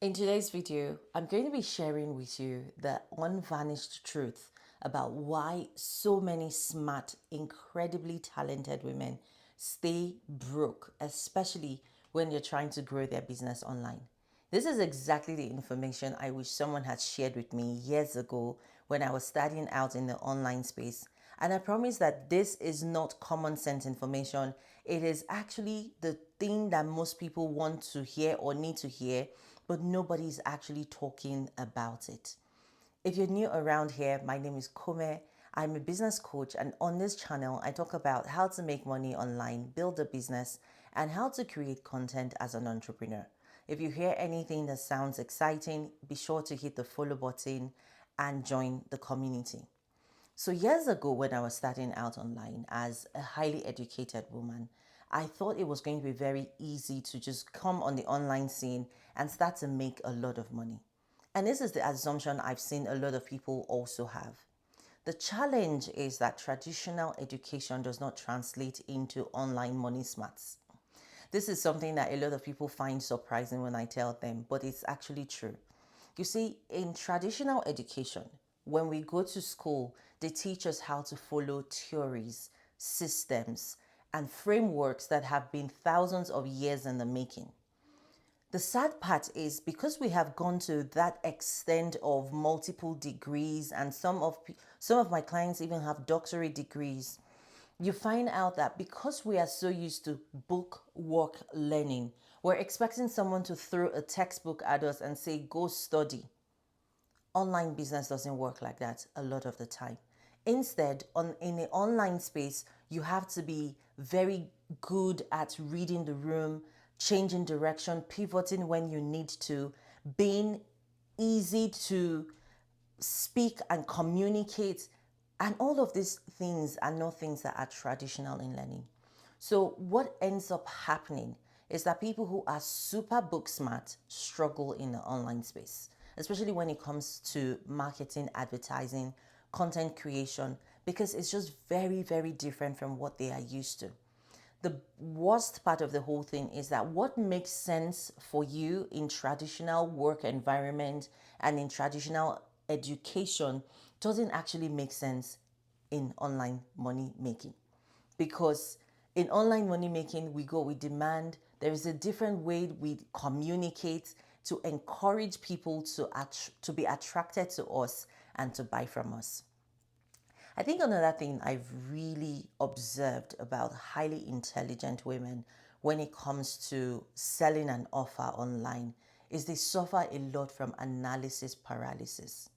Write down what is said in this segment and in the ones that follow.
In today's video, I'm going to be sharing with you the unvarnished truth about why so many smart, incredibly talented women stay broke, especially when you're trying to grow their business online. This is exactly the information I wish someone had shared with me years ago when I was starting out in the online space. And I promise that this is not common sense information. It is actually the thing that most people want to hear or need to hear, but nobody's actually talking about it. If you're new around here, my name is Kome. I'm a business coach, and on this channel, I talk about how to make money online, build a business, and how to create content as an entrepreneur. If you hear anything that sounds exciting, be sure to hit the follow button and join the community. So, years ago, when I was starting out online as a highly educated woman, I thought it was going to be very easy to just come on the online scene and start to make a lot of money. And this is the assumption I've seen a lot of people also have. The challenge is that traditional education does not translate into online money smarts. This is something that a lot of people find surprising when I tell them, but it's actually true. You see, in traditional education, when we go to school, they teach us how to follow theories, systems, and frameworks that have been thousands of years in the making. The sad part is because we have gone to that extent of multiple degrees, and some of my clients even have doctorate degrees. You find out that because we are so used to book work learning, we're expecting someone to throw a textbook at us and say, go study. Online business doesn't work like that a lot of the time. Instead, in the online space, you have to be very good at reading the room, changing direction, pivoting when you need to, being easy to speak and communicate. And all of these things are not things that are traditional in learning. So, what ends up happening is that people who are super book smart struggle in the online space, especially when it comes to marketing, advertising, content creation, because it's just very, very different from what they are used to. The worst part of the whole thing is that what makes sense for you in traditional work environment and in traditional education doesn't actually make sense in online money making, because in online money making we demand. There is a different way we communicate to encourage people to be attracted to us and to buy from us. I think another thing I've really observed about highly intelligent women when it comes to selling an offer online is they suffer a lot from analysis paralysis.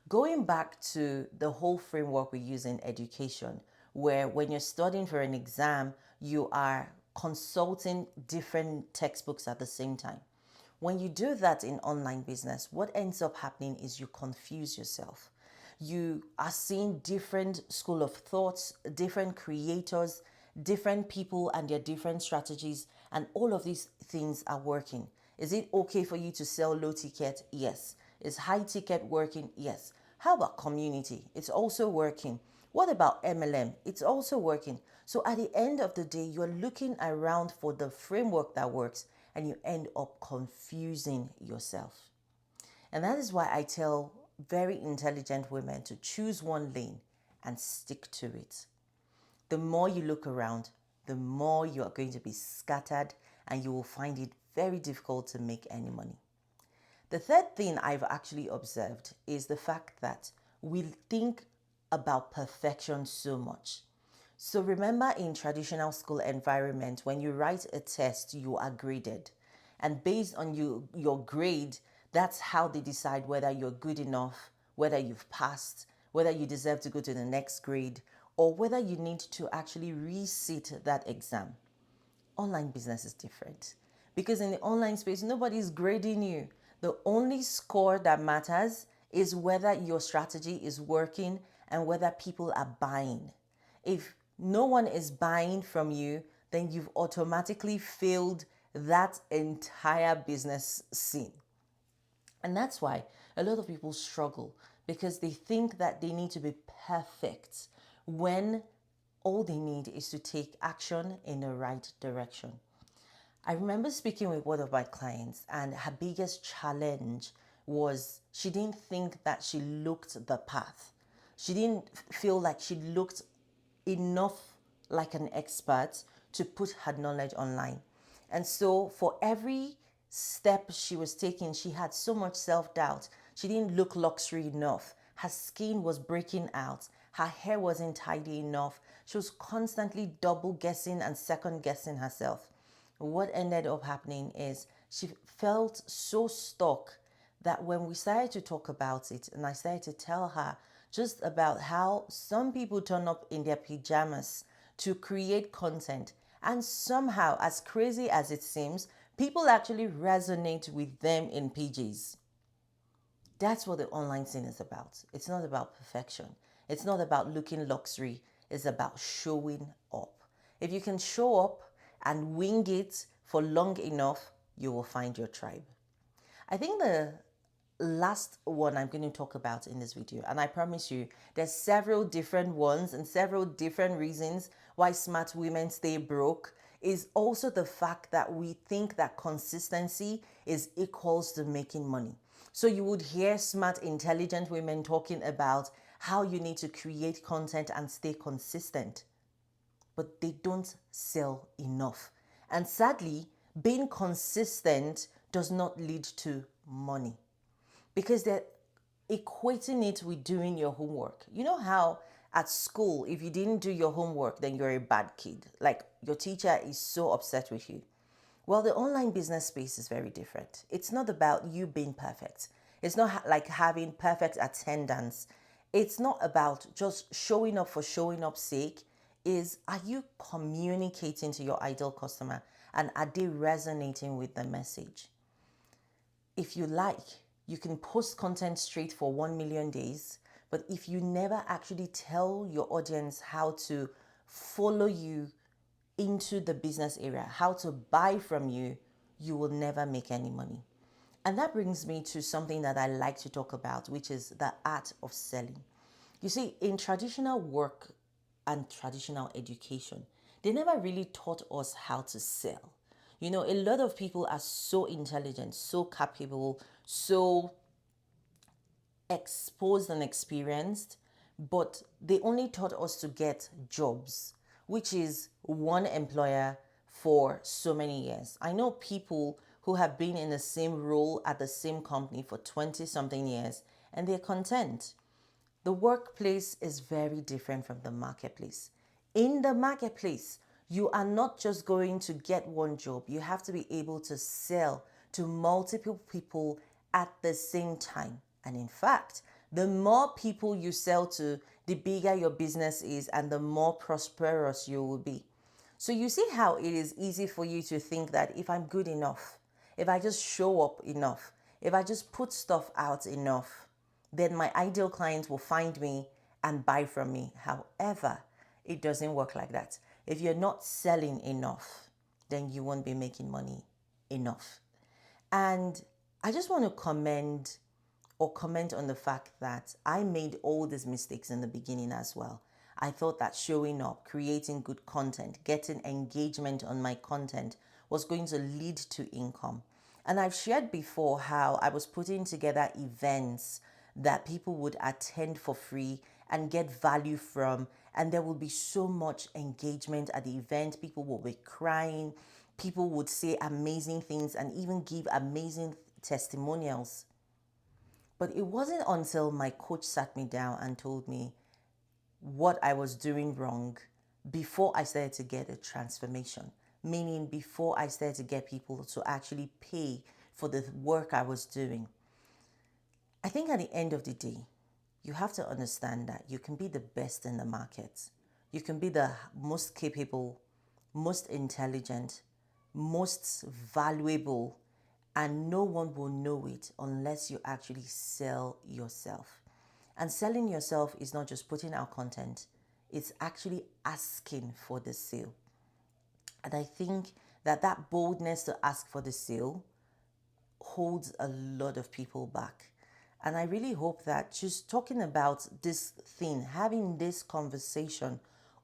Going back to the whole framework we use in education, where when you're studying for an exam, you are consulting different textbooks at the same time. When you do that in online business, what ends up happening is you confuse yourself. You are seeing different school of thoughts, different creators, different people and their different strategies, and all of these things are working. Is it okay for you to sell low ticket? Yes. Is high ticket working? Yes. How about community? It's also working. What about MLM? It's also working. So at the end of the day, you're looking around for the framework that works and you end up confusing yourself. And that is why I tell very intelligent women to choose one lane and stick to it. The more you look around, the more you are going to be scattered and you will find it very difficult to make any money. The third thing I've actually observed is the fact that we think about perfection so much. So remember, in traditional school environment, when you write a test, you are graded. And based on your grade, that's how they decide whether you're good enough, whether you've passed, whether you deserve to go to the next grade, or whether you need to actually resit that exam. Online business is different because in the online space, nobody's grading you. The only score that matters is whether your strategy is working and whether people are buying. If no one is buying from you, then you've automatically failed that entire business scene. And that's why a lot of people struggle, because they think that they need to be perfect when all they need is to take action in the right direction. I remember speaking with one of my clients, and her biggest challenge was she didn't think that she looked the path. She didn't feel like she looked enough like an expert to put her knowledge online. And so, for every step she was taking, she had so much self doubt. She didn't look luxury enough. Her skin was breaking out. Her hair wasn't tidy enough. She was constantly double guessing and second guessing herself. What ended up happening is she felt so stuck that when we started to talk about it, and I started to tell her just about how some people turn up in their pajamas to create content, and somehow, as crazy as it seems, people actually resonate with them in PJs. That's what the online scene is about. It's not about perfection. It's not about looking luxury. It's about showing up. If you can show up and wing it for long enough, you will find your tribe. I think the last one I'm going to talk about in this video, and I promise you there's several different ones and several different reasons why smart women stay broke, is also the fact that we think that consistency is equals to making money. So you would hear smart, intelligent women talking about how you need to create content and stay consistent, but they don't sell enough. And sadly, being consistent does not lead to money, because they're equating it with doing your homework. You know how at school, if you didn't do your homework, then you're a bad kid. Like your teacher is so upset with you. Well, the online business space is very different. It's not about you being perfect. It's not like having perfect attendance. It's not about just showing up for showing up's sake. Are you communicating to your ideal customer, and are they resonating with the message? If you like, you can post content straight for 1 million days, but if you never actually tell your audience how to follow you into the business area, how to buy from you, you will never make any money. And that brings me to something that I like to talk about, which is the art of selling. You see, in traditional work and traditional education, they never really taught us how to sell. You know, a lot of people are so intelligent, so capable, so exposed and experienced, but they only taught us to get jobs, which is one employer for so many years. I know people who have been in the same role at the same company for 20 something years, and they're content. The workplace is very different from the marketplace. In the marketplace, you are not just going to get one job, you have to be able to sell to multiple people at the same time. And in fact, the more people you sell to, the bigger your business is and the more prosperous you will be. So you see how it is easy for you to think that if I'm good enough, if I just show up enough, if I just put stuff out enough, then my ideal clients will find me and buy from me. However, it doesn't work like that. If you're not selling enough, then you won't be making money enough. And I just want to comment on the fact that I made all these mistakes in the beginning as well. I thought that showing up, creating good content, getting engagement on my content was going to lead to income. And I've shared before how I was putting together events that people would attend for free and get value from, and there would be so much engagement at the event. People would be crying, people would say amazing things and even give amazing testimonials. But it wasn't until my coach sat me down and told me what I was doing wrong before I started to get a transformation. Meaning, before I started to get people to actually pay for the work I was doing. I think at the end of the day, you have to understand that you can be the best in the market. You can be the most capable, most intelligent, most valuable, and no one will know it unless you actually sell yourself. And selling yourself is not just putting out content, it's actually asking for the sale. And I think that boldness to ask for the sale holds a lot of people back. And I really hope that just talking about this thing, having this conversation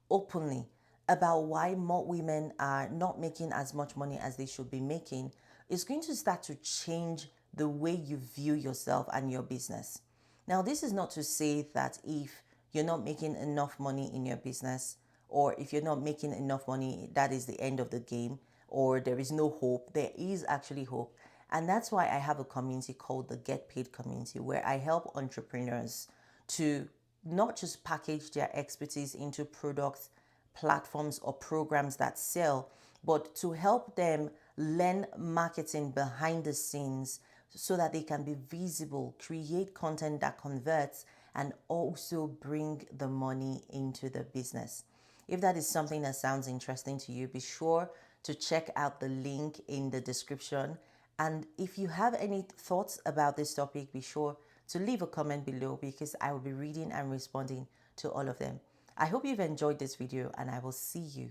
openly, about why more women are not making as much money as they should be making, is going to start to change the way you view yourself and your business. Now, this is not to say that if you're not making enough money in your business, or if you're not making enough money, that is the end of the game, or there is no hope. There is actually hope. And that's why I have a community called the Get Paid Community, where I help entrepreneurs to not just package their expertise into products, platforms, or programs that sell, but to help them learn marketing behind the scenes so that they can be visible, create content that converts, and also bring the money into the business. If that is something that sounds interesting to you, be sure to check out the link in the description. And if you have any thoughts about this topic, be sure to leave a comment below because I will be reading and responding to all of them. I hope you've enjoyed this video and I will see you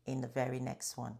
in the very next one.